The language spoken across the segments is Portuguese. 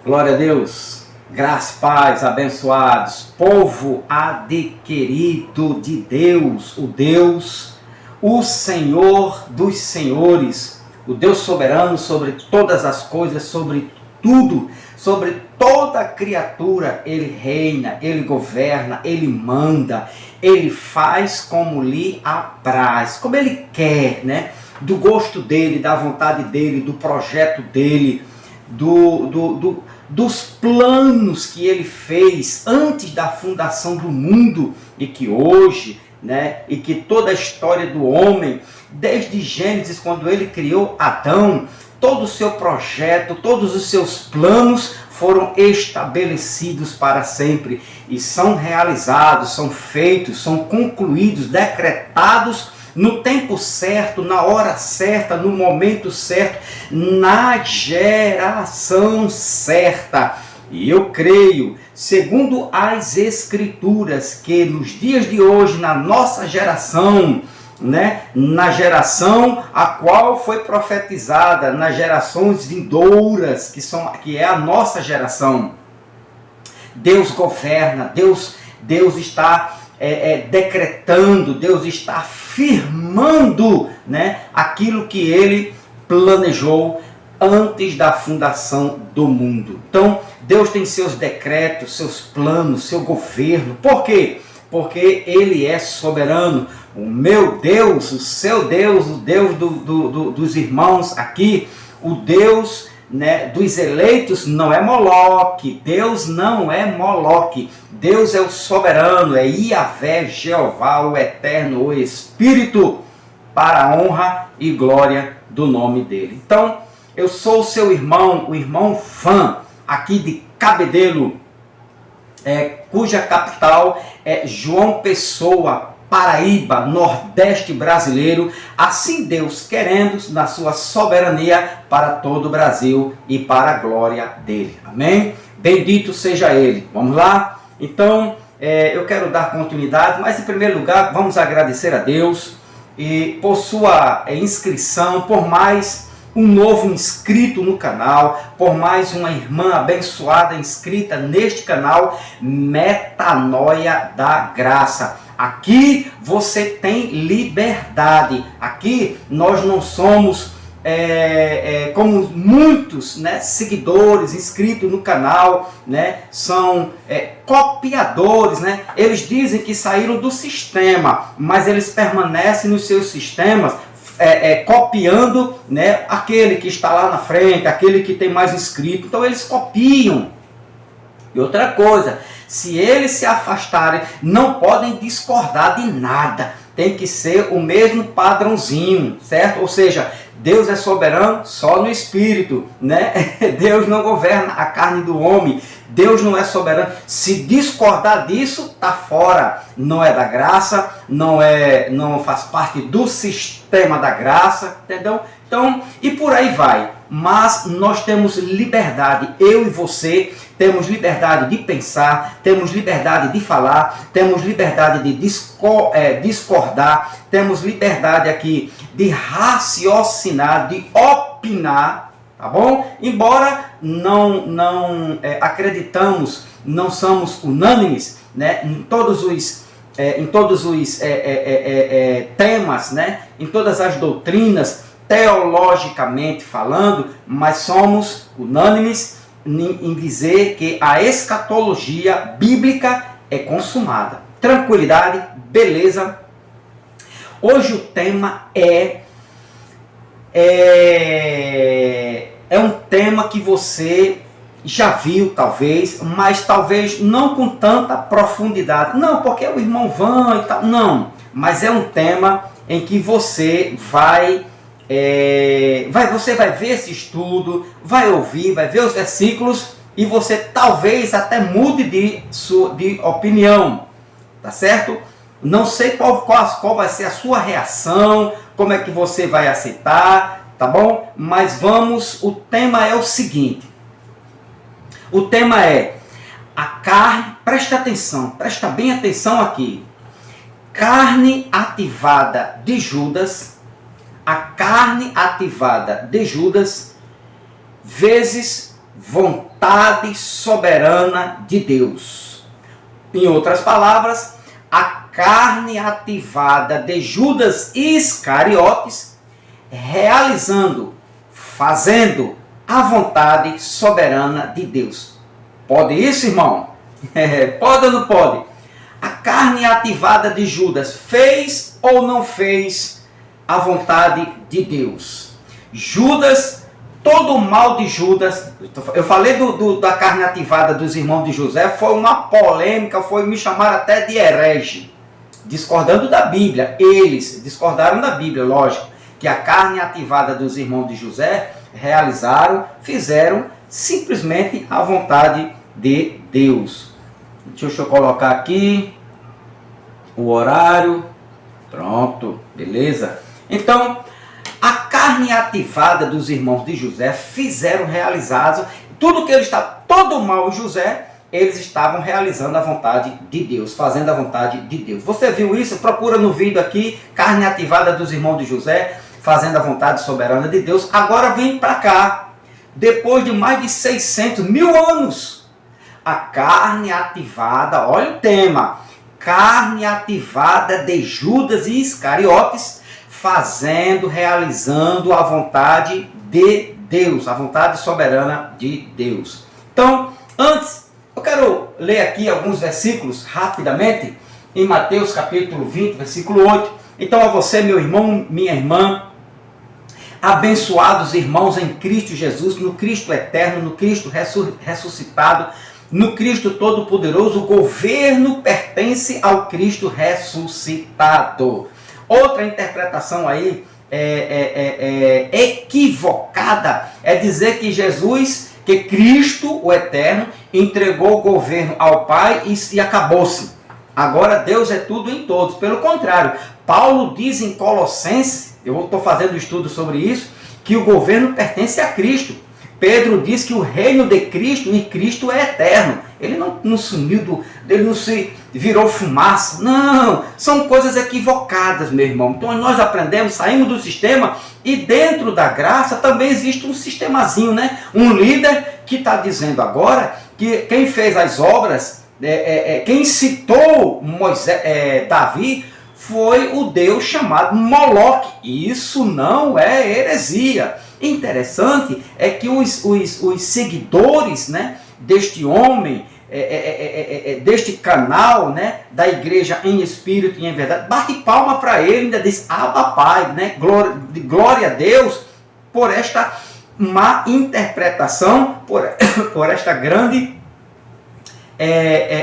Glória a Deus, graça e paz, abençoados, povo adquirido de Deus, o Senhor dos senhores, o Deus soberano sobre todas as coisas, sobre tudo, sobre toda criatura. Ele reina, Ele governa, Ele manda, Ele faz como lhe apraz, como Ele quer, né? Do gosto dEle, da vontade dEle, do projeto dEle, dos planos que Ele fez antes da fundação do mundo e que hoje, né, e que toda a história do homem, desde Gênesis, quando Ele criou Adão, todo o seu projeto, todos os seus planos foram estabelecidos para sempre e são realizados, são feitos, são concluídos, decretados no tempo certo, na hora certa, no momento certo, na geração certa. E eu creio, segundo as Escrituras, que nos dias de hoje, na nossa geração, né, na geração a qual foi profetizada, nas gerações vindouras, que é a nossa geração, Deus governa, Deus está decretando, Deus está firmando, né, aquilo que Ele planejou antes da fundação do mundo. Então, Deus tem seus decretos, seus planos, seu governo. Por quê? Porque Ele é soberano. O meu Deus, o seu Deus, o Deus dos irmãos aqui, o Deus, né, dos eleitos não é Moloque. Deus não é Moloque. Deus é o soberano, é Iavé, Jeová, o eterno, o Espírito, para a honra e glória do nome dele. Então, eu sou o seu irmão, o irmão Fã, aqui de Cabedelo, cuja capital é João Pessoa, Paraíba, Nordeste brasileiro, assim Deus querendo, na sua soberania, para todo o Brasil e para a glória dele. Amém? Bendito seja ele. Vamos lá? Então, eu quero dar continuidade, mas em primeiro lugar, vamos agradecer a Deus e por sua inscrição, por mais um novo inscrito no canal, por mais uma irmã abençoada inscrita neste canal, Metanoia da Graça. Aqui você tem liberdade. Aqui nós não somos como muitos, né, seguidores inscritos no canal, né, são copiadores, né? Eles dizem que saíram do sistema, mas eles permanecem nos seus sistemas, copiando, né, aquele que está lá na frente, aquele que tem mais inscritos. Então eles copiam. E outra coisa, se eles se afastarem, não podem discordar de nada. Tem que ser o mesmo padrãozinho, certo? Ou seja, Deus é soberano só no Espírito, né? Deus não governa a carne do homem. Deus não é soberano. Se discordar disso, tá fora. Não é da graça, não faz parte do sistema da graça, entendeu? Então, e por aí vai. Mas nós temos liberdade, eu e você temos liberdade de pensar, temos liberdade de falar, temos liberdade de discordar, temos liberdade aqui de raciocinar, de opinar, tá bom? Embora não acreditamos, não somos unânimes, né, em todos os temas, né, em todas as doutrinas, teologicamente falando, mas somos unânimes em dizer que a escatologia bíblica é consumada. Tranquilidade, beleza. Hoje o tema é um tema que você já viu, talvez, mas talvez não com tanta profundidade. Não, porque é o irmão Van e tal. Não, mas é um tema em que você você vai ver esse estudo, vai ouvir, vai ver os versículos e você talvez até mude de opinião, tá certo? Não sei qual vai ser a sua reação, como é que você vai aceitar, tá bom? Mas o tema é o seguinte, o tema é a carne, presta atenção, presta bem atenção aqui, carne ativada de Judas, a carne ativada de Judas vezes vontade soberana de Deus. Em outras palavras, a carne ativada de Judas Iscariotes, realizando, fazendo a vontade soberana de Deus. Pode isso, irmão? Pode ou não pode? A carne ativada de Judas fez ou não fez a vontade de Deus? Judas, todo o mal de Judas, eu falei da carne ativada dos irmãos de José, foi uma polêmica, me chamaram até de herege, discordando da Bíblia. Eles discordaram da Bíblia, lógico, que a carne ativada dos irmãos de José fizeram simplesmente a vontade de Deus. Deixa eu colocar aqui o horário. Pronto, beleza? Então, a carne ativada dos irmãos de José realizaram tudo que todo o mal em José, eles estavam realizando a vontade de Deus, fazendo a vontade de Deus. Você viu isso? Procura no vídeo aqui, carne ativada dos irmãos de José, fazendo a vontade soberana de Deus. Agora vem para cá, depois de mais de 600 mil anos, a carne ativada, olha o tema, carne ativada de Judas e Iscariotes, realizando a vontade de Deus, a vontade soberana de Deus. Então, antes, eu quero ler aqui alguns versículos rapidamente, em Mateus capítulo 20, versículo 8. Então, a você, meu irmão, minha irmã, abençoados irmãos em Cristo Jesus, no Cristo eterno, no Cristo ressuscitado, no Cristo todo-poderoso, o governo pertence ao Cristo ressuscitado. Outra interpretação aí equivocada é dizer que Cristo, o eterno, entregou o governo ao Pai e acabou-se. Agora Deus é tudo em todos. Pelo contrário, Paulo diz em Colossenses, eu estou fazendo estudo sobre isso, que o governo pertence a Cristo. Pedro diz que o reino de Cristo, e Cristo é eterno. Ele não sumiu, ele não se virou fumaça. Não, são coisas equivocadas, meu irmão. Então nós aprendemos, saímos do sistema e dentro da graça também existe um sistemazinho, né? Um líder que está dizendo agora que quem fez as obras, quem citou Davi, foi o Deus chamado Moloque. Isso não é heresia. Interessante é que os seguidores, né, deste homem, deste canal, né, da igreja em espírito e em verdade, bate palma para ele, ainda diz Abba Pai, né, glória a Deus por esta má interpretação, por esta grande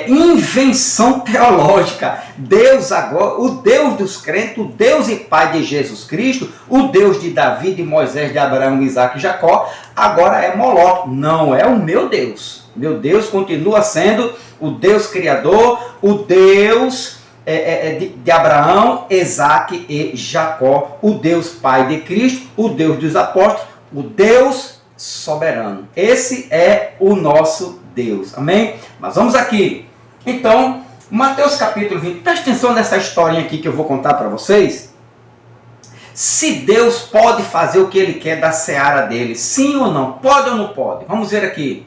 invenção teológica. Deus agora, o Deus dos crentes, o Deus e Pai de Jesus Cristo, o Deus de Davi, de Moisés, de Abraão, Isaac e Jacó, agora é Moloque. Não é o meu Deus. Meu Deus continua sendo o Deus Criador, o Deus de Abraão, Isaac e Jacó, o Deus Pai de Cristo, o Deus dos apóstolos, o Deus soberano. Esse é o nosso Deus. Amém? Mas vamos aqui. Então, Mateus capítulo 20. Preste atenção nessa historinha aqui que eu vou contar para vocês. Se Deus pode fazer o que Ele quer da seara dele, sim ou não? Pode ou não pode? Vamos ver aqui.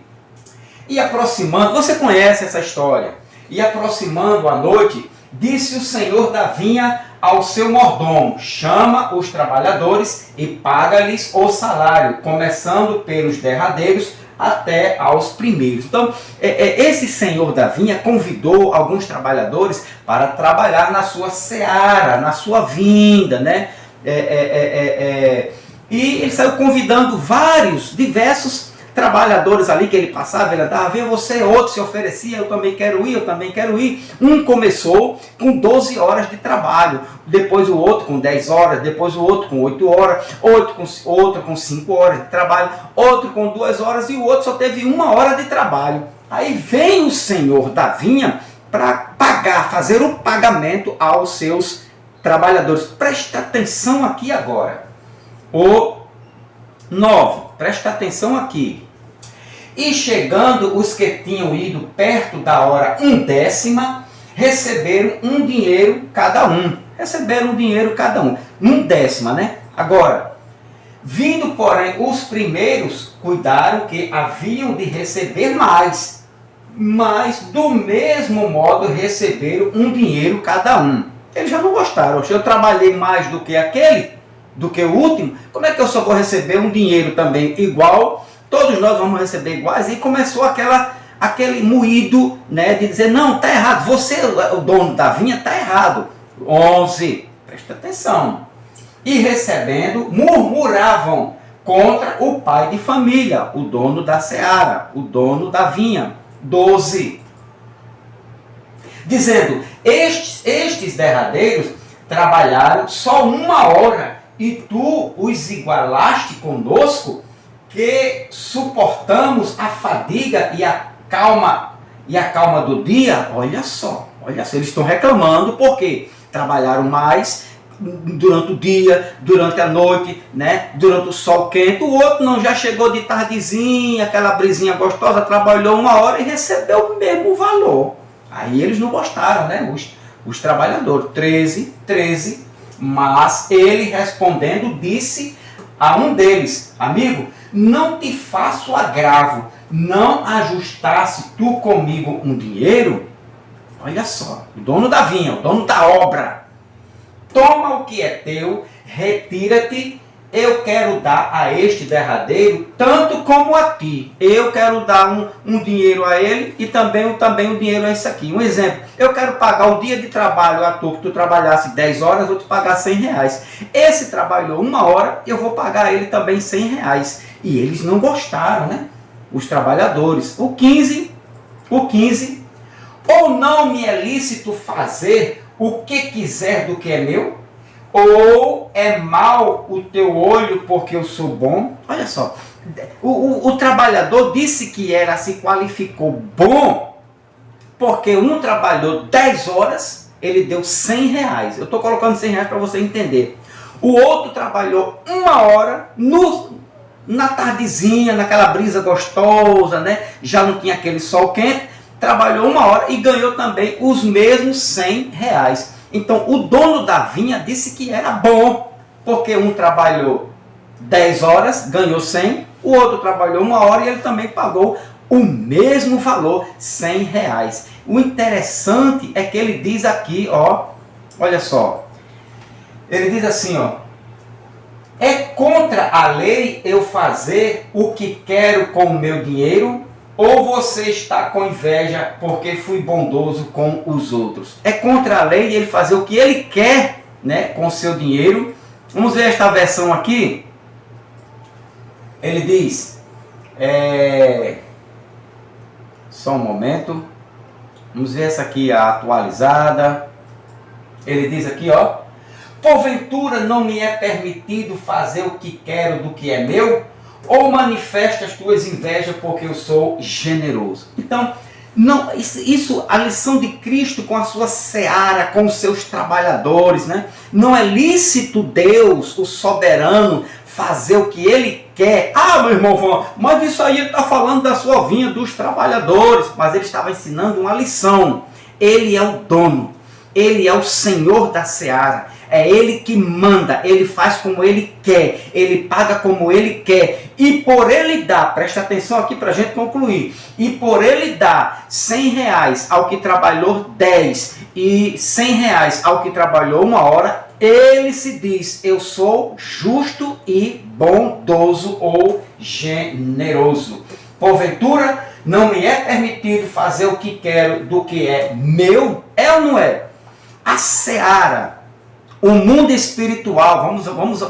E aproximando, você conhece essa história. E aproximando a noite, disse o senhor da vinha ao seu mordomo: chama os trabalhadores e paga-lhes o salário, começando pelos derradeiros até aos primeiros. Então, esse senhor da vinha convidou alguns trabalhadores para trabalhar na sua seara, na sua vinda, né? E ele saiu convidando diversos trabalhadores ali que ele passava, ele andava, vê você, outro se oferecia, eu também quero ir. Um começou com 12 horas de trabalho, depois o outro com 10 horas, depois o outro com 8 horas, outro com 5 horas de trabalho, outro com 2 horas e o outro só teve 1 hora de trabalho. Aí vem o senhor da vinha para fazer o pagamento aos seus trabalhadores. Presta atenção aqui agora. O 9, presta atenção aqui. E chegando os que tinham ido perto da hora 1/10, receberam um dinheiro cada um. Receberam um dinheiro cada um. 1/10, né? Agora, Vindo, porém, os primeiros, cuidaram que haviam de receber mais, mas do mesmo modo receberam um dinheiro cada um. Eles já não gostaram. Eu trabalhei mais do que aquele, do que o último, como é que eu só vou receber um dinheiro também igual? Todos nós vamos receber iguais. E começou aquele moído, né, de dizer, não, está errado, você, o dono da vinha, está errado. 11, presta atenção. E recebendo, murmuravam contra o pai de família, o dono da seara, o dono da vinha. 12. Dizendo, estes derradeiros trabalharam só 1 hora, e tu os igualaste conosco, que suportamos a fadiga e a calma do dia. Olha só, eles estão reclamando porque trabalharam mais durante o dia, durante a noite, né? Durante o sol quente. O outro não, já chegou de tardezinha, aquela brisinha gostosa, trabalhou 1 hora e recebeu o mesmo valor. Aí eles não gostaram, né? Os trabalhadores. 13. Mas ele respondendo disse a um deles, amigo, não te faço agravo, não ajustasse tu comigo um dinheiro? Olha só, o dono da vinha, o dono da obra, toma o que é teu, retira-te, eu quero dar a este derradeiro, tanto como a ti. Eu quero dar um dinheiro a ele e também um dinheiro a esse aqui. Um exemplo, eu quero pagar o dia de trabalho a tu, que tu trabalhasse 10 horas, eu vou te pagar 100 reais. Esse trabalhou 1 hora, eu vou pagar a ele também 100 reais. E eles não gostaram, né? Os trabalhadores. O 15, ou não me é lícito fazer o que quiser do que é meu? Ou é mau o teu olho porque eu sou bom? Olha só, o trabalhador disse que se qualificou bom porque um trabalhou 10 horas, ele deu 100 reais. Eu estou colocando 100 reais para você entender. O outro trabalhou 1 hora na tardezinha, naquela brisa gostosa, né? Já não tinha aquele sol quente, trabalhou 1 hora e ganhou também os mesmos 100 reais. Então, o dono da vinha disse que era bom, porque um trabalhou 10 horas, ganhou 100, o outro trabalhou 1 hora e ele também pagou o mesmo valor, 100 reais. O interessante é que ele diz aqui, ó, olha só, ele diz assim, ó, é contra a lei eu fazer o que quero com o meu dinheiro? Ou você está com inveja porque fui bondoso com os outros? É contra a lei ele fazer o que ele quer, né, com o seu dinheiro. Vamos ver esta versão aqui. Ele diz, só um momento. Vamos ver essa aqui, a atualizada. Ele diz aqui, ó, porventura não me é permitido fazer o que quero do que é meu? Ou manifesta as tuas invejas porque eu sou generoso? Então, não, a lição de Cristo com a sua seara, com os seus trabalhadores, né? Não é lícito Deus, o soberano, fazer o que ele quer. Ah, meu irmão, mas isso aí ele está falando da sua vinha, dos trabalhadores. Mas ele estava ensinando uma lição. Ele é o dono, ele é o Senhor da seara. É ele que manda, ele faz como ele quer, ele paga como ele quer. E por ele dar, presta atenção aqui para a gente concluir, e por ele dar 100 reais ao que trabalhou 10 e 100 reais ao que trabalhou 1 hora, ele se diz, eu sou justo e bondoso ou generoso. Porventura, não me é permitido fazer o que quero do que é meu? É ou não é? A seara, o mundo espiritual,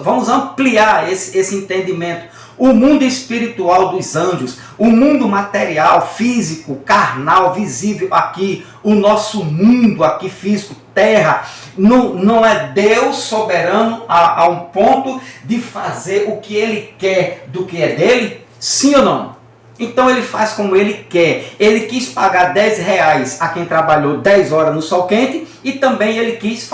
vamos ampliar esse entendimento. O mundo espiritual dos anjos, o mundo material, físico, carnal, visível aqui, o nosso mundo aqui físico, terra, não é Deus soberano a um ponto de fazer o que ele quer do que é dele? Sim ou não? Então ele faz como ele quer. Ele quis pagar 10 reais a quem trabalhou 10 horas no sol quente e também ele quis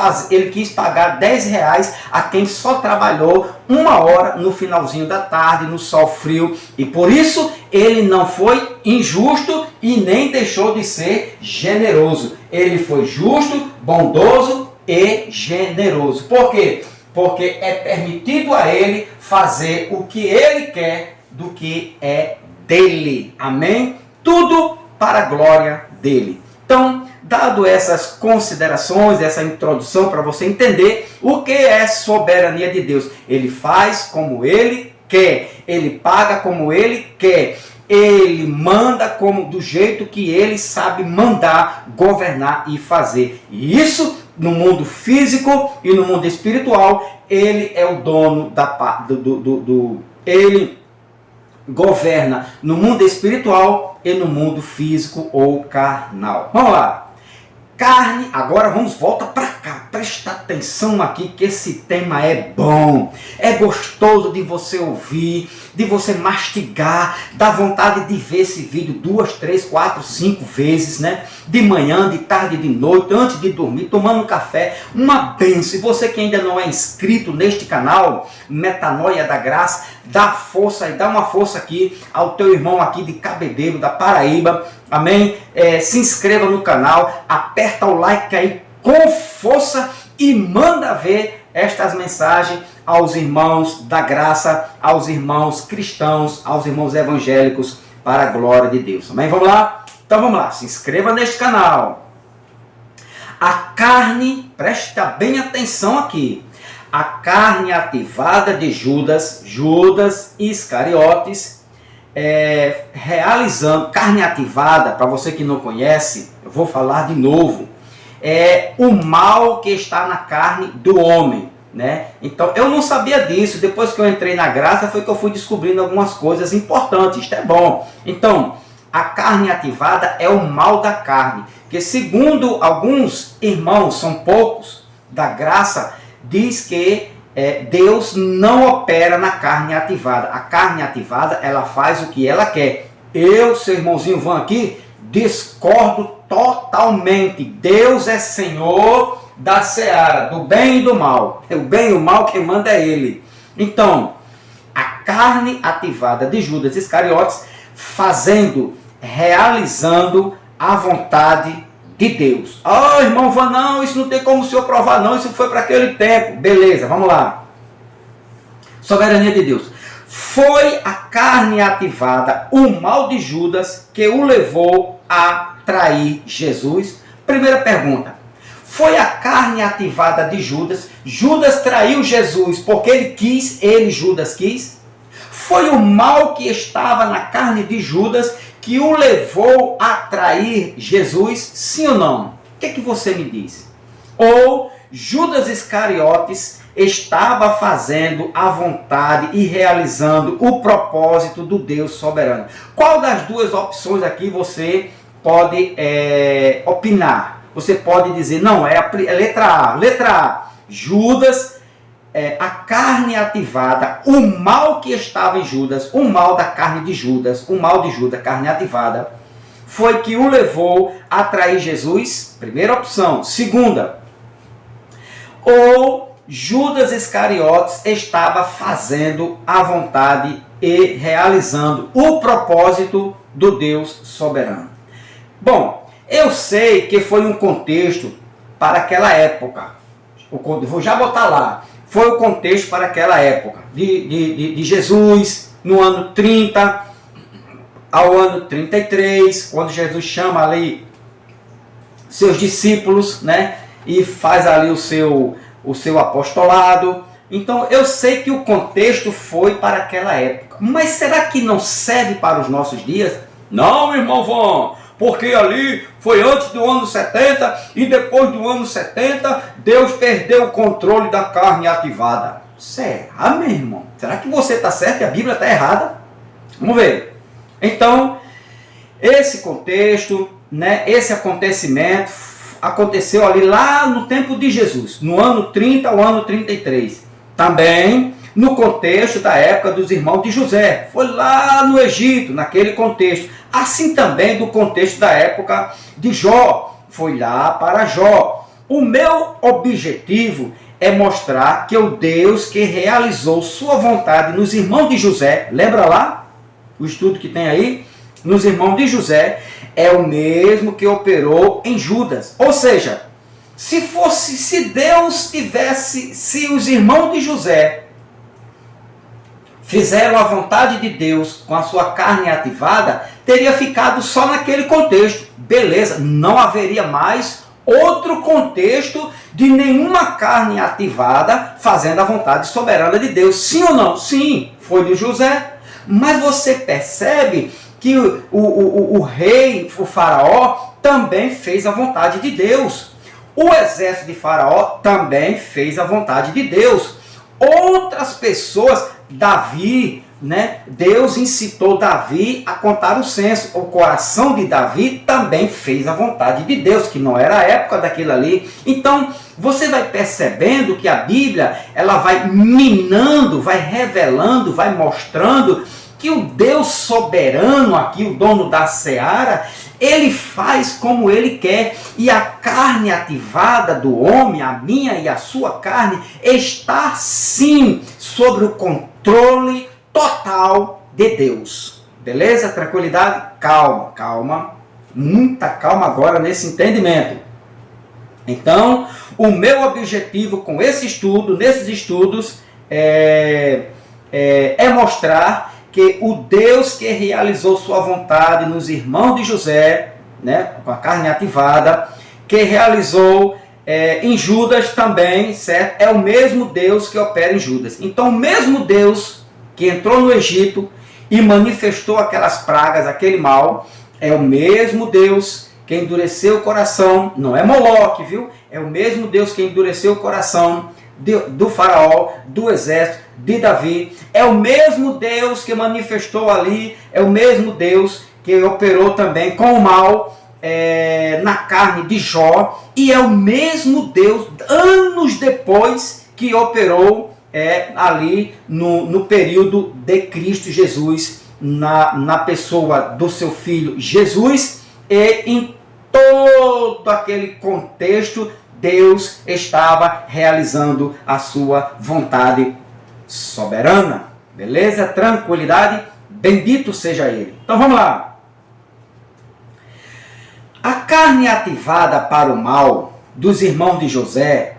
pagar 10 reais a quem só trabalhou 1 hora no finalzinho da tarde, no sol frio. E por isso ele não foi injusto e nem deixou de ser generoso. Ele foi justo, bondoso e generoso. Por quê? porque é permitido a ele fazer o que ele quer do que é dele. Amém? Tudo para a glória dele. Então, dado essas considerações, essa introdução para você entender o que é soberania de Deus. Ele faz como ele quer, ele paga como ele quer, ele manda como do jeito que ele sabe mandar, governar e fazer. E isso no mundo físico e no mundo espiritual, ele é o dono ele governa no mundo espiritual e no mundo físico ou carnal. Vamos lá. Carne, agora volta para cá, presta atenção aqui que esse tema é bom, é gostoso de você ouvir, de você mastigar, dá vontade de ver esse vídeo 2, 3, 4, 5 vezes, né? De manhã, de tarde, de noite, antes de dormir, tomando um café, uma bênção. E você que ainda não é inscrito neste canal, Metanoia da Graça, dá força e dá uma força aqui ao teu irmão aqui de Cabedelo, da Paraíba, amém? Se inscreva no canal, aperta o like aí com força e manda ver estas mensagens aos irmãos da graça, aos irmãos cristãos, aos irmãos evangélicos, para a glória de Deus. Amém? Vamos lá? Então vamos lá, se inscreva neste canal. A carne, presta bem atenção aqui, a carne ativada de Judas Iscariotes, realizando, carne ativada, para você que não conhece, eu vou falar de novo, é o mal que está na carne do homem, né? Então eu não sabia disso, depois que eu entrei na graça foi que eu fui descobrindo algumas coisas importantes, isto é bom. Então, a carne ativada é o mal da carne, que segundo alguns irmãos, são poucos, da graça, diz que Deus não opera na carne ativada. A carne ativada, ela faz o que ela quer. Eu, seu irmãozinho Van aqui, discordo totalmente. Deus é Senhor da seara, do bem e do mal. O bem e o mal quem manda é Ele. Então, a carne ativada de Judas Iscariotes, realizando a vontade de Deus. Ah, irmão Van, não, isso não tem como o senhor provar não, isso foi para aquele tempo. Beleza, vamos lá. Soberania de Deus. Foi a carne ativada, o mal de Judas, que o levou a trair Jesus? Primeira pergunta. Foi a carne ativada de Judas? Judas traiu Jesus porque Judas quis? Foi o mal que estava na carne de Judas que o levou a trair Jesus? Sim ou não? O que você me diz? Ou Judas Iscariotes estava fazendo a vontade e realizando o propósito do Deus soberano? Qual das duas opções aqui você pode opinar? Você pode dizer, não, é a letra A. Letra A, Judas, a carne ativada, o mal que estava em Judas, o mal da carne de Judas, o mal de Judas, carne ativada, foi que o levou a trair Jesus? Primeira opção. Segunda, ou Judas Iscariotes estava fazendo a vontade e realizando o propósito do Deus soberano? Bom, eu sei que foi um contexto para aquela época. Vou já botar lá. Foi o contexto para aquela época de Jesus, no ano 30 ao ano 33, quando Jesus chama ali seus discípulos, né? E faz ali o seu apostolado. Então eu sei que o contexto foi para aquela época. Mas será que não serve para os nossos dias? Não, irmão Vão, porque ali foi antes do ano 70 e depois do ano 70 Deus perdeu o controle da carne ativada. Será, meu irmão? Será que você está certo e a Bíblia está errada? Vamos ver. Então, esse contexto, né, esse acontecimento aconteceu ali lá no tempo de Jesus, no ano 30 ao ano 33. Também no contexto da época dos irmãos de José. Foi lá no Egito, naquele contexto. Assim também do contexto da época de Jó. Foi lá para Jó. O meu objetivo é mostrar que o Deus que realizou sua vontade nos irmãos de José, lembra lá o estudo que tem aí? Nos irmãos de José, é o mesmo que operou em Judas. Ou seja, se Deus tivesse, se os irmãos de José fizeram a vontade de Deus com a sua carne ativada, teria ficado só naquele contexto. Beleza, não haveria mais outro contexto de nenhuma carne ativada fazendo a vontade soberana de Deus. Sim ou não? Sim, foi de José. Mas você percebe que o rei, o faraó, também fez a vontade de Deus. O exército de faraó também fez a vontade de Deus. Outras pessoas, Davi, né? Deus incitou Davi a contar o censo. O coração de Davi também fez a vontade de Deus, que não era a época daquilo ali. Então, você vai percebendo que a Bíblia, ela vai minando, vai revelando, vai mostrando que o Deus soberano aqui, o dono da seara, ele faz como ele quer. E a carne ativada do homem, a minha e a sua carne, está sim sobre o controle total de Deus. Beleza? Tranquilidade? Calma, calma. Muita calma agora nesse entendimento. Então, o meu objetivo com esse estudo, nesses estudos, é mostrar que o Deus que realizou sua vontade nos irmãos de José, né, com a carne ativada, que realizou em Judas também, certo? É o mesmo Deus que opera em Judas. Então, o mesmo Deus que entrou no Egito e manifestou aquelas pragas, aquele mal, é o mesmo Deus que endureceu o coração, não é Moloque, viu? É o mesmo Deus que endureceu o coração do faraó, do exército, de Davi. É o mesmo Deus que manifestou ali, é o mesmo Deus que operou também com o mal na carne de Jó, e é o mesmo Deus, anos depois, que operou ali no período de Cristo Jesus, na pessoa do seu Filho Jesus, e em todo aquele contexto, Deus estava realizando a sua vontade soberana. Beleza? Tranquilidade? Bendito seja Ele. Então vamos lá. A carne ativada para o mal dos irmãos de José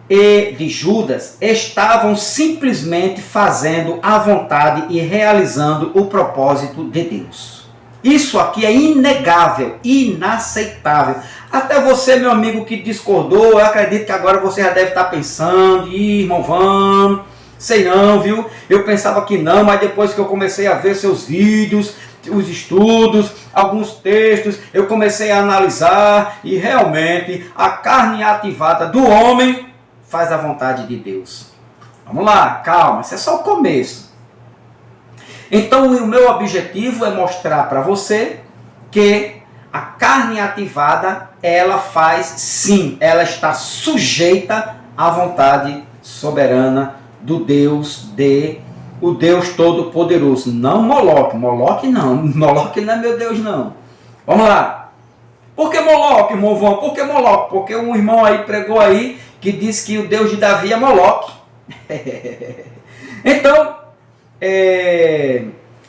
e de Judas estavam simplesmente fazendo a vontade e realizando o propósito de Deus. Isso aqui é inegável, inaceitável. Até você, meu amigo, que discordou, eu acredito que agora você já deve estar pensando, irmão, vamos, sei não, viu? Eu pensava que não, mas depois que eu comecei a ver seus vídeos, os estudos, alguns textos, eu comecei a analisar e realmente a carne ativada do homem faz a vontade de Deus. Vamos lá, calma, isso é só o começo. Então, o meu objetivo é mostrar para você que a carne ativada, ela faz sim, ela está sujeita à vontade soberana do Deus, o Deus Todo-Poderoso. Não Moloque, Moloque não é meu Deus não. Vamos lá. Por que Moloque, irmão Vão? Por que Moloque? Porque um irmão aí pregou aí que disse que o Deus de Davi é Moloque. Então,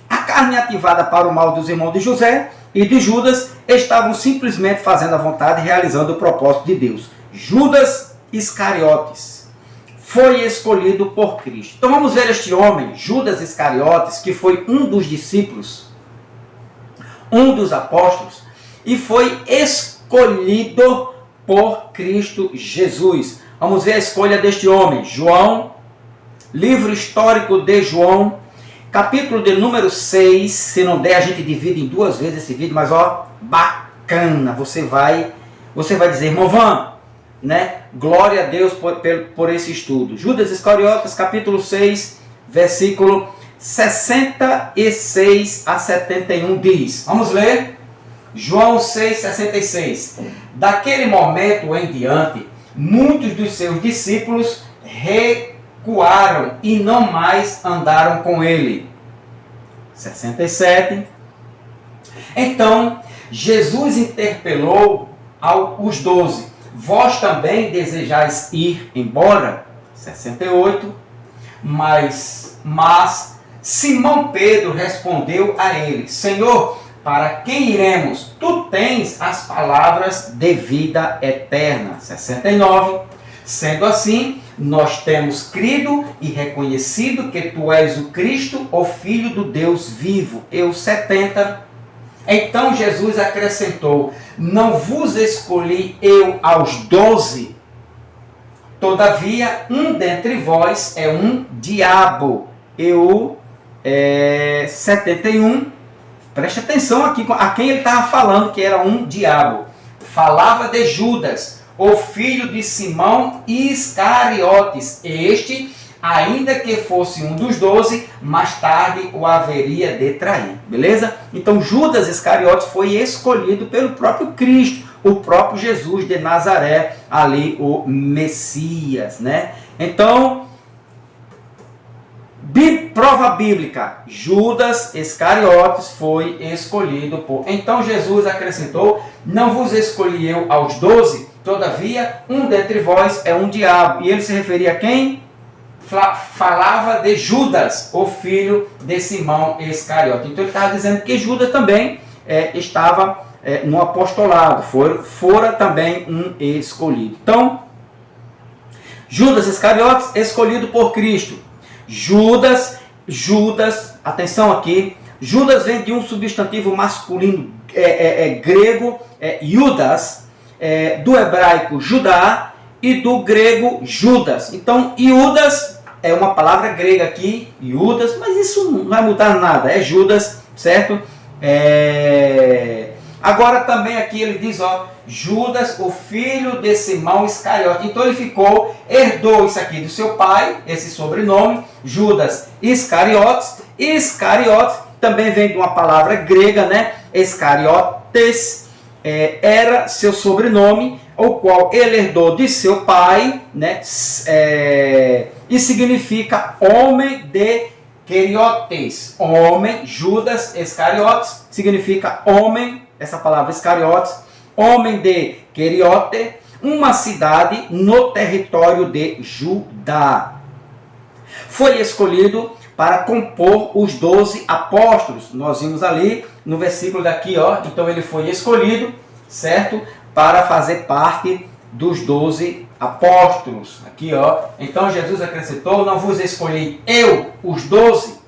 a carne ativada para o mal dos irmãos de José e de Judas estavam simplesmente fazendo a vontade e realizando o propósito de Deus. Judas Iscariotes foi escolhido por Cristo. Então vamos ver este homem, Judas Iscariotes, que foi um dos discípulos, um dos apóstolos, e foi escolhido por Cristo Jesus. Vamos ver a escolha deste homem. João, livro histórico de João, capítulo de número 6, se não der a gente divide em duas vezes esse vídeo, mas ó, bacana, você vai dizer, irmão Van, né? Glória a Deus por esse estudo. Judas Iscariotes, capítulo 6, versículo 66 a 71 diz, vamos ler? João 6, 66. Daquele momento em diante, muitos dos seus discípulos recuaram e não mais andaram com ele. 67. Então, Jesus interpelou os 12. Vós também desejais ir embora? 68. Mas Simão Pedro respondeu a ele, Senhor, para quem iremos? Tu tens as palavras de vida eterna. 69. Sendo assim, nós temos crido e reconhecido que tu és o Cristo, o Filho do Deus vivo. Eu 70. Então Jesus acrescentou: não vos escolhi eu aos 12? Todavia, um dentre vós é um diabo. Eu 71. Preste atenção aqui a quem ele estava falando que era um diabo. Falava de Judas, o filho de Simão Iscariotes. Este, ainda que fosse um dos 12, mais tarde o haveria de trair. Beleza? Então Judas Iscariotes foi escolhido pelo próprio Cristo, o próprio Jesus de Nazaré, ali o Messias, né? Então, prova bíblica, Judas Iscariotes foi escolhido por... Então Jesus acrescentou: não vos escolhi eu aos 12, todavia um dentre vós é um diabo. E ele se referia a quem? Falava de Judas, o filho de Simão Iscariote. Então ele estava dizendo que Judas também estava no apostolado, fora também um escolhido. Então, Judas Iscariotes, escolhido por Cristo. Judas, atenção aqui, Judas vem de um substantivo masculino grego, Judas, do hebraico Judá e do grego Judas. Então, Judas é uma palavra grega aqui, Judas, mas isso não vai mudar nada, é Judas, certo? Agora também aqui ele diz, Judas, o filho de Simão Iscariote. Então ele herdou isso aqui do seu pai, esse sobrenome, Judas Iscariotes. Iscariotes também vem de uma palavra grega, né? Iscariotes, era seu sobrenome, o qual ele herdou de seu pai, né? E significa homem de Queriotes. Homem, Judas Iscariotes, significa homem, essa palavra Iscariotes, homem de Queriote, uma cidade no território de Judá. Foi escolhido para compor os 12 apóstolos. Nós vimos ali no versículo daqui, então ele foi escolhido, certo? Para fazer parte dos 12 apóstolos. Aqui, Então Jesus acrescentou: não vos escolhi eu, os 12.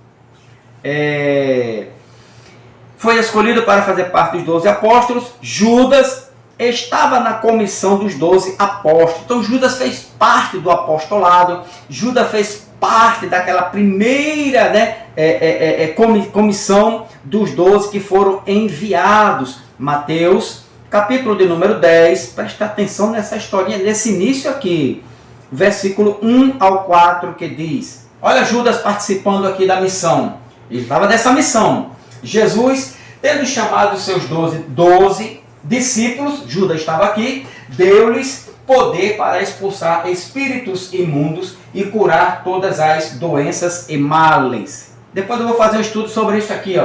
Foi escolhido para fazer parte dos 12 apóstolos. Judas estava na comissão dos 12 apóstolos. Então Judas fez parte do apostolado. Judas fez parte daquela primeira comissão dos 12 que foram enviados. Mateus, capítulo de número 10. Presta atenção nessa historinha, nesse início aqui. Versículo 1 ao 4, que diz: olha Judas participando aqui da missão. Ele estava nessa missão. Jesus, tendo chamado os seus 12 discípulos, Judas estava aqui, deu-lhes poder para expulsar espíritos imundos e curar todas as doenças e males. Depois eu vou fazer um estudo sobre isso aqui,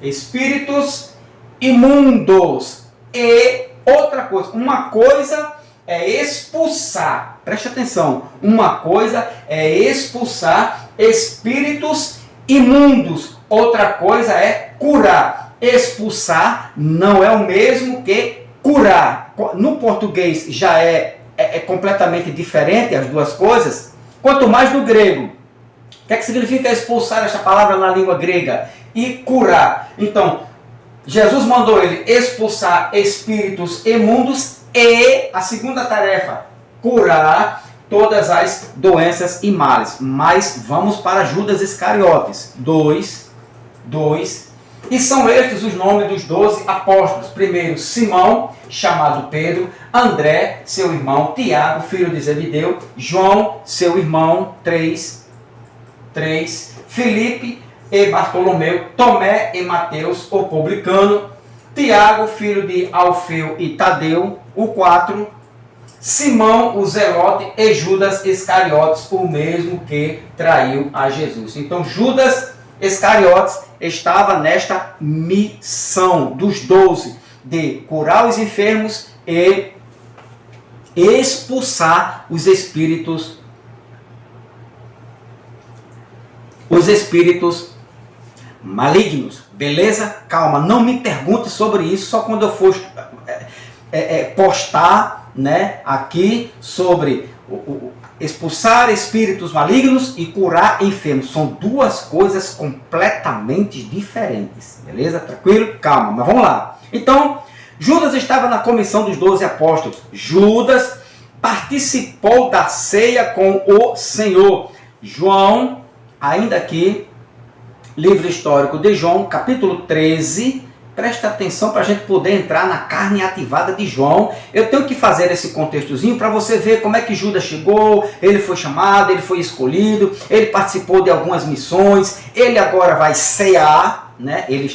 espíritos imundos. E outra coisa, uma coisa é expulsar, preste atenção, uma coisa é expulsar espíritos imundos, outra coisa é curar. Expulsar não é o mesmo que curar. No português já é completamente diferente as duas coisas, quanto mais no grego. O que significa expulsar esta palavra na língua grega? E curar. Então, Jesus mandou ele expulsar espíritos imundos e a segunda tarefa, curar todas as doenças e males. Mas vamos para Judas Iscariotes. 2. E são estes os nomes dos 12 apóstolos. Primeiro, Simão, chamado Pedro. André, seu irmão. Tiago, filho de Zebedeu. João, seu irmão. 3. Filipe e Bartolomeu. Tomé e Mateus, o publicano. Tiago, filho de Alfeu e Tadeu. O 4. Simão, o Zelote, e Judas Iscariotes, o mesmo que traiu a Jesus. Então Judas Iscariotes estava nesta missão dos 12, de curar os enfermos e expulsar os espíritos malignos. Beleza? Calma, não me pergunte sobre isso só quando eu for postar, né, aqui sobre expulsar espíritos malignos e curar enfermos. São duas coisas completamente diferentes. Beleza? Tranquilo? Calma, mas vamos lá. Então, Judas estava na comissão dos 12 apóstolos. Judas participou da ceia com o Senhor. João, ainda aqui, livro histórico de João, capítulo 13. Presta atenção para a gente poder entrar na carne ativada de João. Eu tenho que fazer esse contextozinho para você ver como é que Judas chegou, ele foi chamado, ele foi escolhido, ele participou de algumas missões, ele agora vai cear, né? Ele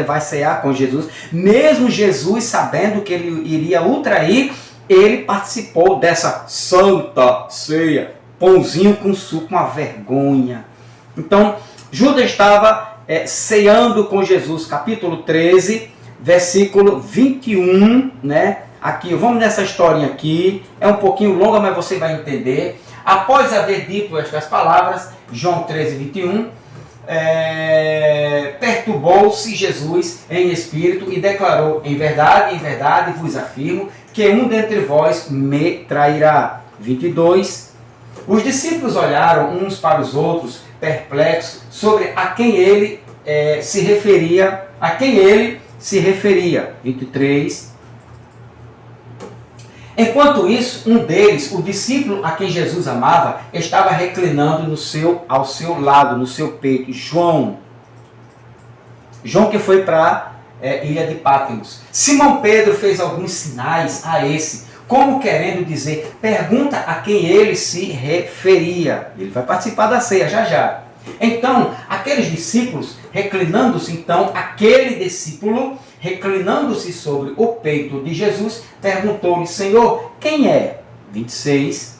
vai cear com Jesus. Mesmo Jesus sabendo que ele iria o trair, ele participou dessa santa ceia. Pãozinho com suco, uma vergonha. Então, Judas estava ceando com Jesus, capítulo 13, versículo 21, né? Aqui, vamos nessa historinha aqui, é um pouquinho longa, mas você vai entender. Após haver dito estas palavras, João 13, 21, perturbou-se Jesus em espírito e declarou: em verdade vos afirmo, que um dentre vós me trairá. 22, os discípulos olharam uns para os outros, perplexos sobre a quem ele se referia. 23. Enquanto isso, um deles, o discípulo a quem Jesus amava, estava reclinando ao seu lado, no seu peito. João que foi para ilha de Patmos. Simão Pedro fez alguns sinais a esse, como querendo dizer: pergunta a quem ele se referia. Ele vai participar da ceia já já. Então, aquele discípulo reclinando-se sobre o peito de Jesus, perguntou-lhe: Senhor, quem é? 26.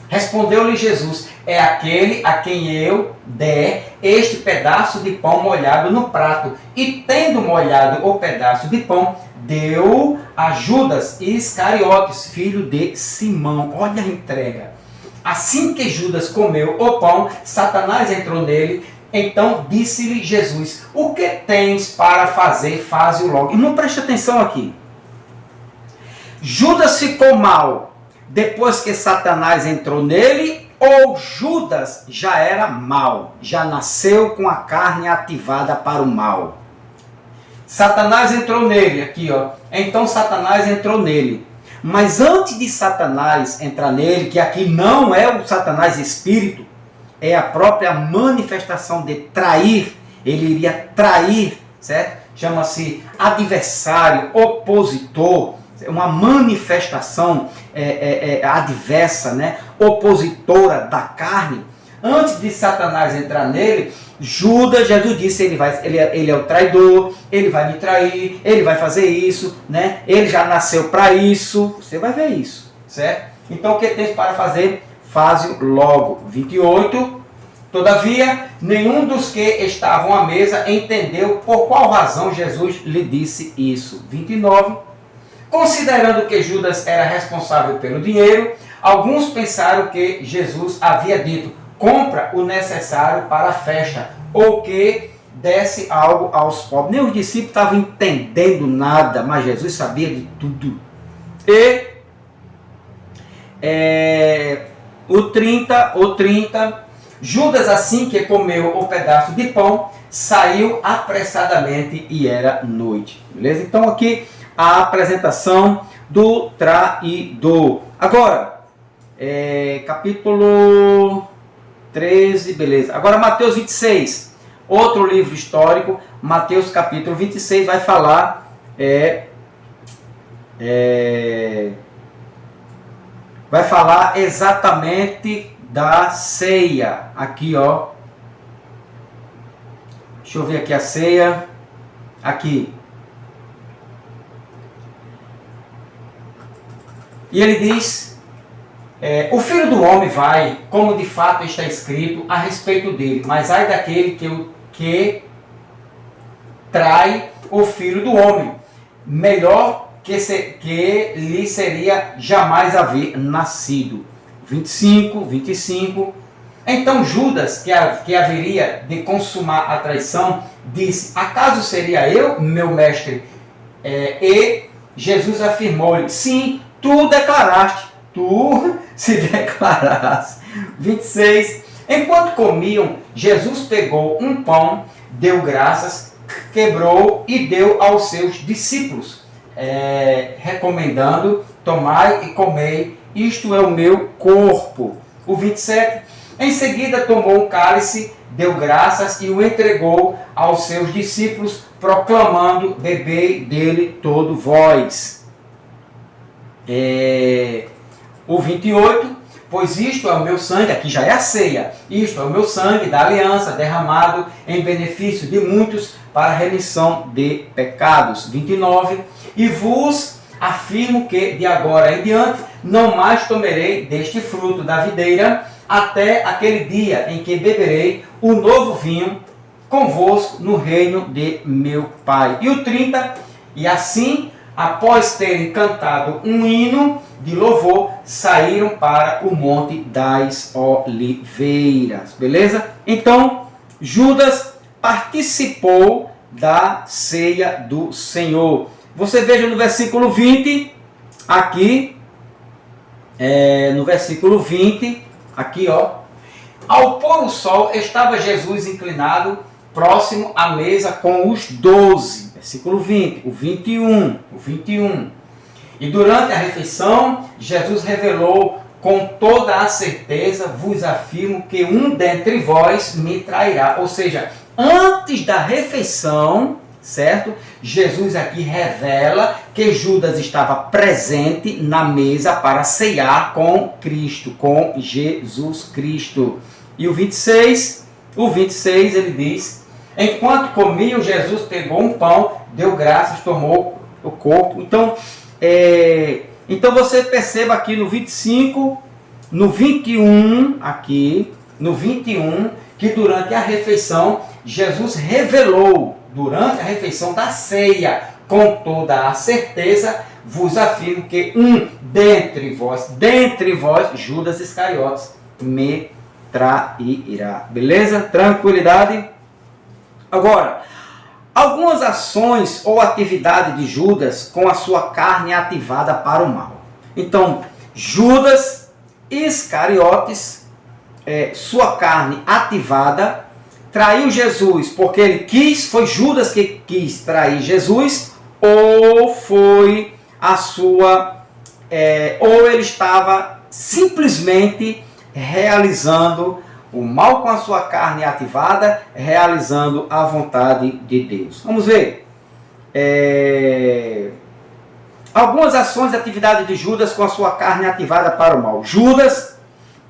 Respondeu-lhe Jesus: é aquele a quem eu der este pedaço de pão molhado no prato. E tendo molhado o pedaço de pão, deu a Judas Iscariotes, filho de Simão. Olha a entrega. Assim que Judas comeu o pão, Satanás entrou nele. Então disse-lhe Jesus: o que tens para fazer, faze-o logo. E não preste atenção aqui. Judas ficou mal depois que Satanás entrou nele, ou Judas já era mal, já nasceu com a carne ativada para o mal? Satanás entrou nele, aqui ó. Então Satanás entrou nele. Mas antes de Satanás entrar nele, que aqui não é o Satanás espírito, é a própria manifestação de trair. Ele iria trair, certo? Chama-se adversário, opositor, uma manifestação adversa, né? Opositora da carne. Antes de Satanás entrar nele, Jesus disse: ele é o traidor, ele vai me trair, ele vai fazer isso, né? Ele já nasceu para isso. Você vai ver isso, certo? Então o que tens para fazer? Faze logo. 28. Todavia, nenhum dos que estavam à mesa entendeu por qual razão Jesus lhe disse isso. 29. Considerando que Judas era responsável pelo dinheiro, alguns pensaram que Jesus havia dito: compra o necessário para a festa, ou que desse algo aos pobres. Nem os discípulos estavam entendendo nada, mas Jesus sabia de tudo. E o 30, Judas, assim que comeu o pedaço de pão, saiu apressadamente e era noite. Beleza? Então aqui a apresentação do traidor. Agora, capítulo 13, beleza. Agora Mateus 26, outro livro histórico. Mateus capítulo 26 vai falar vai falar exatamente da ceia. Aqui ó, deixa eu ver aqui a ceia. Aqui. E ele diz: o Filho do Homem vai, como de fato está escrito a respeito dele, mas ai daquele que trai o Filho do Homem. Melhor que lhe seria jamais haver nascido. 25. Então Judas, que haveria de consumar a traição, disse: acaso seria eu, meu mestre? E Jesus afirmou-lhe: sim, tu declaraste, tu se declaraste. 26. Enquanto comiam, Jesus pegou um pão, deu graças, quebrou e deu aos seus discípulos, recomendando: tomai e comei, isto é o meu corpo. O 27. Em seguida tomou um cálice, deu graças e o entregou aos seus discípulos, proclamando: bebei dele todo vós. O 28. Pois isto é o meu sangue, aqui já é a ceia, isto é o meu sangue da aliança, derramado em benefício de muitos para a remissão de pecados. 29. E vos afirmo que de agora em diante não mais tomarei deste fruto da videira, até aquele dia em que beberei o novo vinho convosco no reino de meu Pai. E o 30. E assim, após terem cantado um hino de louvor, saíram para o Monte das Oliveiras. Beleza? Então, Judas participou da ceia do Senhor. Você veja no versículo 20, aqui, no versículo 20, aqui, ó. Ao pôr o sol, estava Jesus inclinado, próximo à mesa com os 12. Versículo 20, o 21. E durante a refeição, Jesus revelou: com toda a certeza vos afirmo que um dentre vós me trairá. Ou seja, antes da refeição, certo? Jesus aqui revela que Judas estava presente na mesa para ceiar com Cristo, com Jesus Cristo. E o 26 ele diz: enquanto comiam, Jesus pegou um pão, deu graças, tomou o corpo. Então você perceba aqui no 25, no 21, que durante a refeição, Jesus revelou, durante a refeição da ceia, com toda a certeza, vos afirmo que um dentre vós, Judas Iscariotes, me trairá. Beleza? Tranquilidade? Agora, algumas ações ou atividade de Judas com a sua carne ativada para o mal. Então, Judas Iscariotes, sua carne ativada, traiu Jesus porque ele quis, foi Judas que quis trair Jesus, ou foi a sua, ou ele estava simplesmente realizando o mal com a sua carne ativada, realizando a vontade de Deus. Vamos ver. Algumas ações e atividades de Judas com a sua carne ativada para o mal. Judas,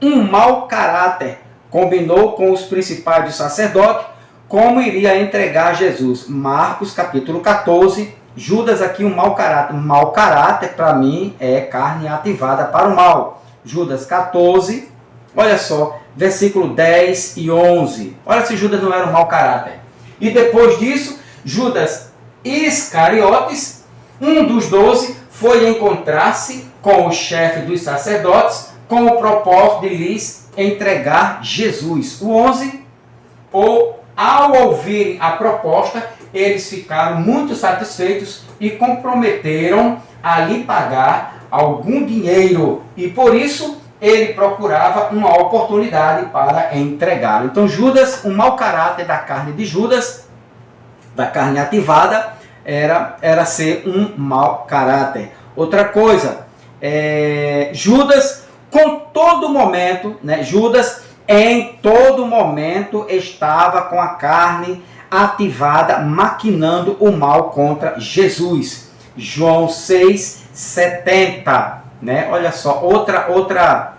um mau caráter, combinou com os principais do sacerdote como iria entregar Jesus. Marcos capítulo 14. Judas aqui um mau caráter. Mau caráter para mim é carne ativada para o mal. Judas 14. Olha só, versículo 10 e 11. Olha se Judas não era um mau caráter. E depois disso, Judas Iscariotes, um dos 12, foi encontrar-se com o chefe dos sacerdotes com o propósito de lhes entregar Jesus. O 11, ao ouvirem a proposta, eles ficaram muito satisfeitos e comprometeram a lhe pagar algum dinheiro. E por isso, ele procurava uma oportunidade para entregá-lo. Então Judas, o mau caráter da carne de Judas, da carne ativada, era ser um mau caráter. Outra coisa, Judas, com todo momento, Judas em todo momento estava com a carne ativada, maquinando o mal contra Jesus. João 6,70. Olha só, outra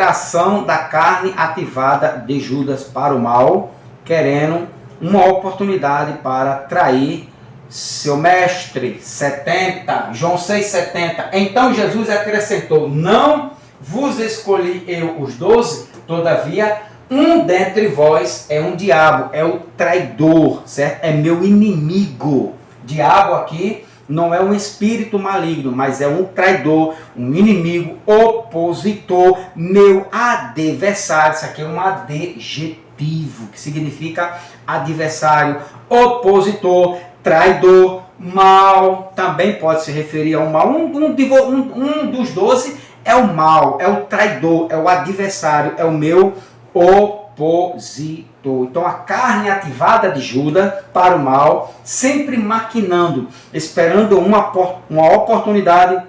ação da carne ativada de Judas para o mal, querendo uma oportunidade para trair seu mestre. 70, João 6,70. Então Jesus acrescentou: não vos escolhi eu os 12, todavia um dentre vós é um diabo, é o traidor, certo? É meu inimigo. Diabo aqui não é um espírito maligno, mas é um traidor, um inimigo, opositor, meu adversário. Isso aqui é um adjetivo, que significa adversário, opositor, traidor, mal. Também pode se referir ao mal. Um dos 12 é o mal, é o traidor, é o adversário, é o meu opositor. Então a carne ativada de Judas para o mal, sempre maquinando, esperando uma oportunidade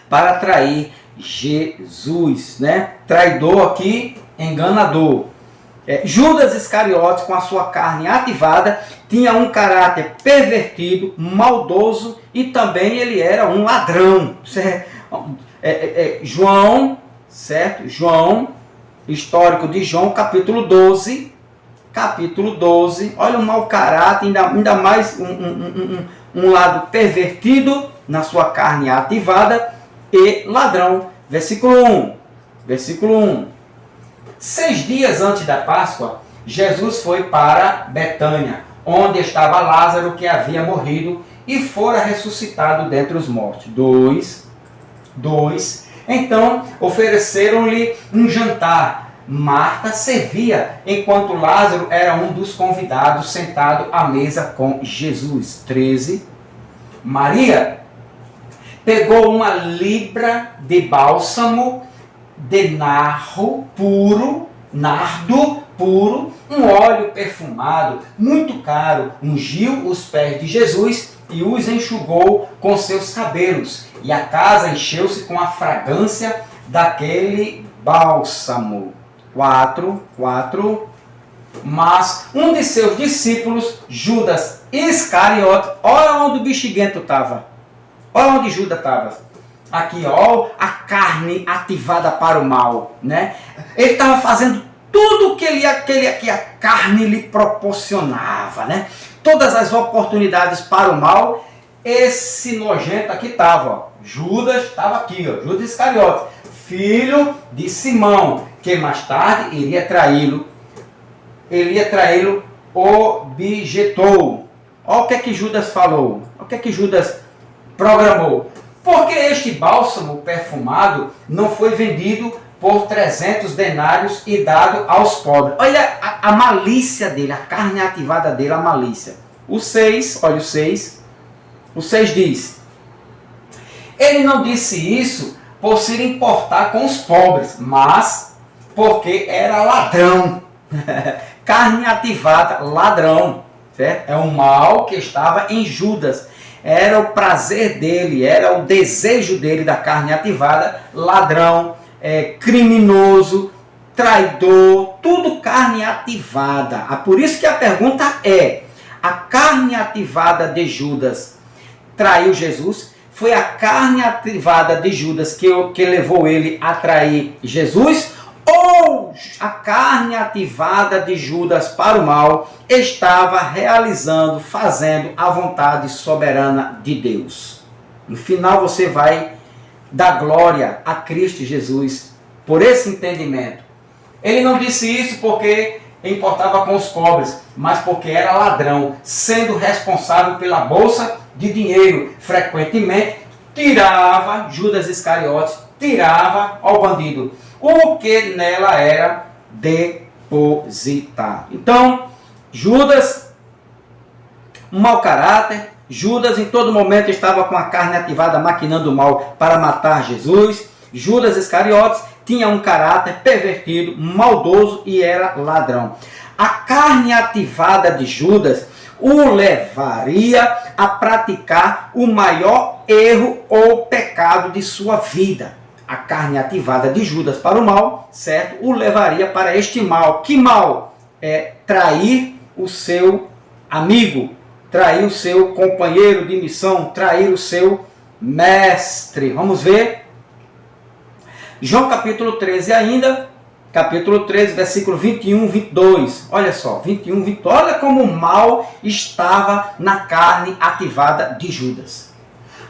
para trair Jesus, né? Traidor aqui, enganador. Judas Iscariotes, com a sua carne ativada, tinha um caráter pervertido, maldoso e também ele era um ladrão. João, certo? João, histórico de João, capítulo 12, olha o mau caráter, ainda mais um lado pervertido na sua carne ativada e ladrão. Versículo 1. 6 dias antes da Páscoa, Jesus foi para Betânia, onde estava Lázaro, que havia morrido e fora ressuscitado dentre os mortos. 2. Então ofereceram-lhe um jantar. Marta servia, enquanto Lázaro era um dos convidados sentado à mesa com Jesus. 13. Maria pegou uma libra de bálsamo de nardo puro, um óleo perfumado, muito caro, ungiu os pés de Jesus e os enxugou com seus cabelos. E a casa encheu-se com a fragrância daquele bálsamo. 4. Mas um de seus discípulos, Judas Iscariote, olha onde o bexiguento estava. Olha onde Judas estava. Aqui, ó, a carne ativada para o mal, né? Ele estava fazendo tudo o que a carne lhe proporcionava, né? Todas as oportunidades para o mal, esse nojento aqui estava. Judas estava aqui, ó, Judas Iscariote, filho de Simão, que mais tarde iria traí-lo. Ele ia traí-lo, objetou. Olha o que é que Judas falou, o que é que Judas programou. Porque este bálsamo perfumado não foi vendido por 300 denários e dado aos pobres. Olha a malícia dele, a carne ativada dele, a malícia. O 6, olha o 6. O 6 diz: ele não disse isso por se importar com os pobres, mas porque era ladrão. Carne ativada, ladrão. Certo? É o mal que estava em Judas. Era o prazer dele, era o desejo dele da carne ativada, ladrão, criminoso, traidor, tudo carne ativada. Por isso que a pergunta é: a carne ativada de Judas traiu Jesus? Foi a carne ativada de Judas que levou ele a trair Jesus? Ou a carne ativada de Judas para o mal estava realizando, fazendo a vontade soberana de Deus? No final você vai dar glória a Cristo Jesus por esse entendimento. Ele não disse isso porque importava com os pobres, mas porque era ladrão, sendo responsável pela bolsa de dinheiro. Frequentemente tirava, Judas Iscariotes tirava ao bandido o que nela era depositado. Então, Judas, um mau caráter. Judas em todo momento estava com a carne ativada, maquinando o mal para matar Jesus. Judas Iscariotes tinha um caráter pervertido, maldoso e era ladrão. A carne ativada de Judas o levaria a praticar o maior erro ou pecado de sua vida. A carne ativada de Judas para o mal, certo? O levaria para este mal. Que mal? Trair o seu amigo, trair o seu companheiro de missão, trair o seu mestre. Vamos ver? João capítulo 13 ainda, capítulo 13, versículo 21, 22. Olha só, 21, 22. Olha como o mal estava na carne ativada de Judas.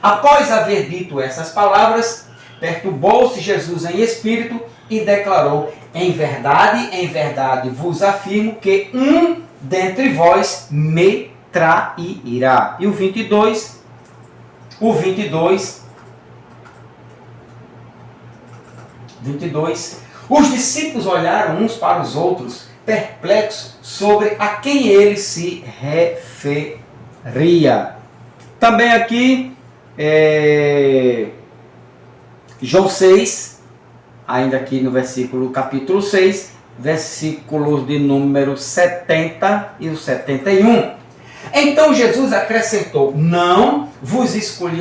Após haver dito essas palavras, perturbou-se Jesus em espírito e declarou: em verdade vos afirmo que um dentre vós me trairá. E o 22, o 22. Os discípulos olharam uns para os outros, perplexos sobre a quem ele se referia. Também aqui, João 6, ainda aqui no capítulo 6, versículos de número 70 e o 71. Então Jesus acrescentou: não vos escolhi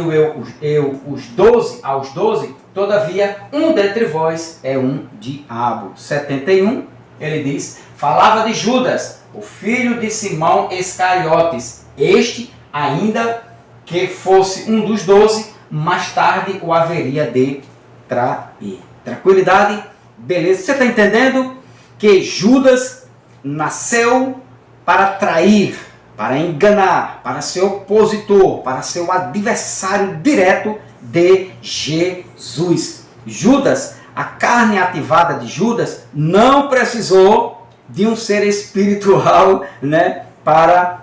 eu os 12, aos 12, todavia um dentre vós é um diabo. 71, ele diz, falava de Judas, o filho de Simão Iscariotes. Este, ainda que fosse um dos 12, mais tarde o haveria de trair. Tranquilidade? Beleza? Você está entendendo que Judas nasceu para trair, para enganar, para ser opositor, para ser o adversário direto de Jesus. Judas, a carne ativada de Judas, não precisou de um ser espiritual, né, para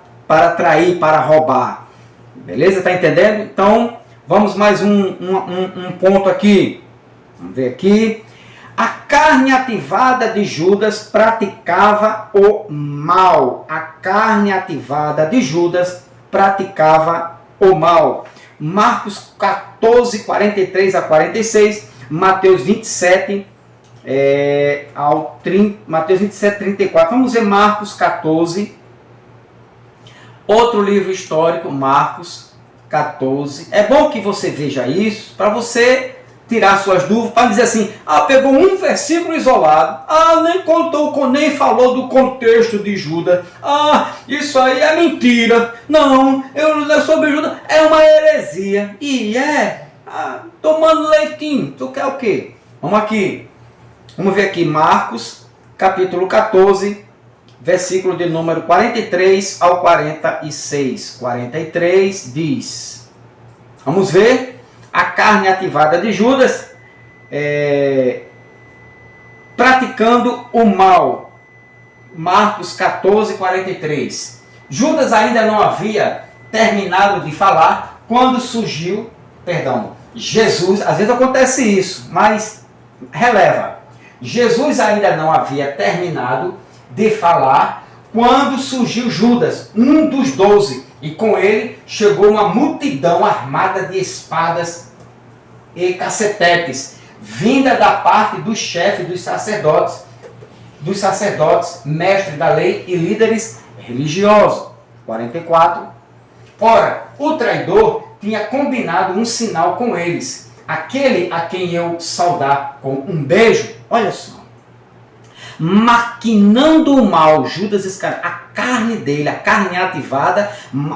trair, para roubar. Beleza? Está entendendo? Então, vamos mais um ponto aqui. Vamos ver aqui. A carne ativada de Judas praticava o mal. A carne ativada de Judas praticava o mal. Marcos 14, 43 a 46, Mateus 27, Mateus 27, 34. Vamos ver Marcos 14, outro livro histórico, Marcos 14. É bom que você veja isso, para você tirar suas dúvidas, para dizer assim, pegou um versículo isolado, nem contou, nem falou do contexto de Judas, isso aí é mentira, não, eu sobre Judas, é uma heresia, e tomando leitinho, tu quer o quê? Vamos ver aqui, Marcos, capítulo 14, versículo de número 43 ao 46, 43 diz, vamos ver, a carne ativada de Judas, praticando o mal. Marcos 14, 43. Judas ainda não havia terminado de falar quando surgiu, Jesus, às vezes acontece isso, mas releva. Jesus ainda não havia terminado de falar quando surgiu Judas, um dos 12, e com ele chegou uma multidão armada de espadas e cacetetes, vinda da parte dos chefes dos sacerdotes, mestres da lei e líderes religiosos. 44. Ora, o traidor tinha combinado um sinal com eles, aquele a quem eu saudar com um beijo, olha só, maquinando o mal, Judas Iscariotes, a carne dele, a carne ativada,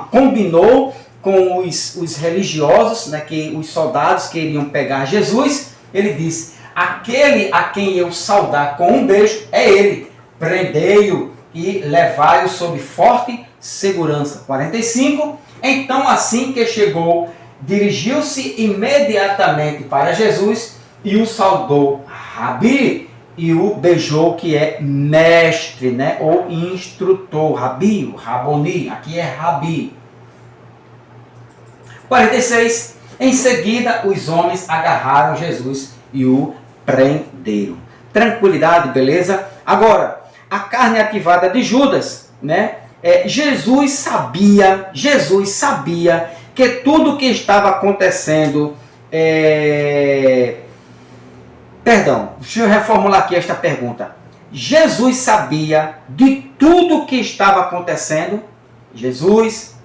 combinou com os religiosos, né, os soldados que iriam pegar Jesus. Ele disse, aquele a quem eu saudar com um beijo é ele, prendei-o e levai-o sob forte segurança. 45, então assim que chegou, dirigiu-se imediatamente para Jesus e o saudou, Rabi, e o beijou, que é mestre, né? Ou instrutor, Rabi, Raboni, aqui é Rabi. 46. Em seguida, os homens agarraram Jesus e o prenderam. Tranquilidade, beleza? Agora, a carne ativada de Judas, né? Jesus sabia que tudo que estava acontecendo... deixa eu reformular aqui esta pergunta. Jesus sabia de tudo que estava acontecendo?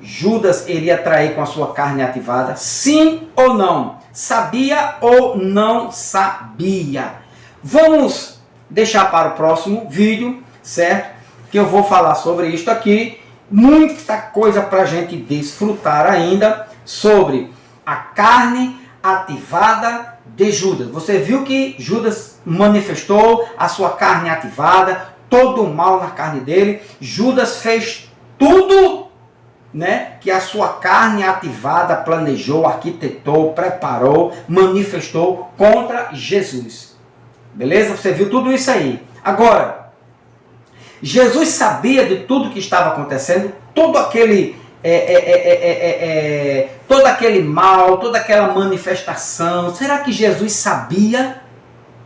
Judas iria trair com a sua carne ativada? Sim ou não? Sabia ou não sabia? Vamos deixar para o próximo vídeo, certo? Que eu vou falar sobre isto aqui. Muita coisa para a gente desfrutar ainda sobre a carne ativada de Judas. Você viu que Judas manifestou a sua carne ativada, todo o mal na carne dele. Judas fez tudo, né, que a sua carne ativada planejou, arquitetou, preparou, manifestou contra Jesus. Beleza? Você viu tudo isso aí. Agora, Jesus sabia de tudo que estava acontecendo, todo aquele todo aquele mal, toda aquela manifestação? Será que Jesus sabia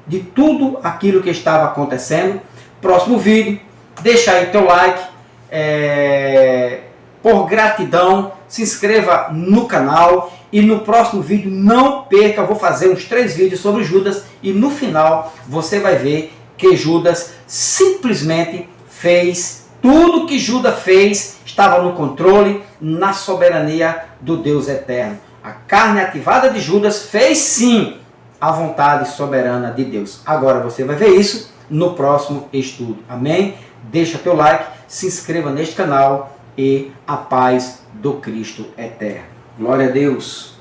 de tudo aquilo que estava acontecendo? Próximo vídeo, deixa aí teu like, por gratidão, se inscreva no canal e no próximo vídeo não perca, eu vou fazer uns 3 vídeos sobre Judas e no final você vai ver que Judas simplesmente fez tudo que Judas fez, estava no controle, na soberania do Deus eterno. A carne ativada de Judas fez sim a vontade soberana de Deus. Agora você vai ver isso no próximo estudo. Amém? Deixa teu like, se inscreva neste canal e a paz do Cristo eterno. Glória a Deus!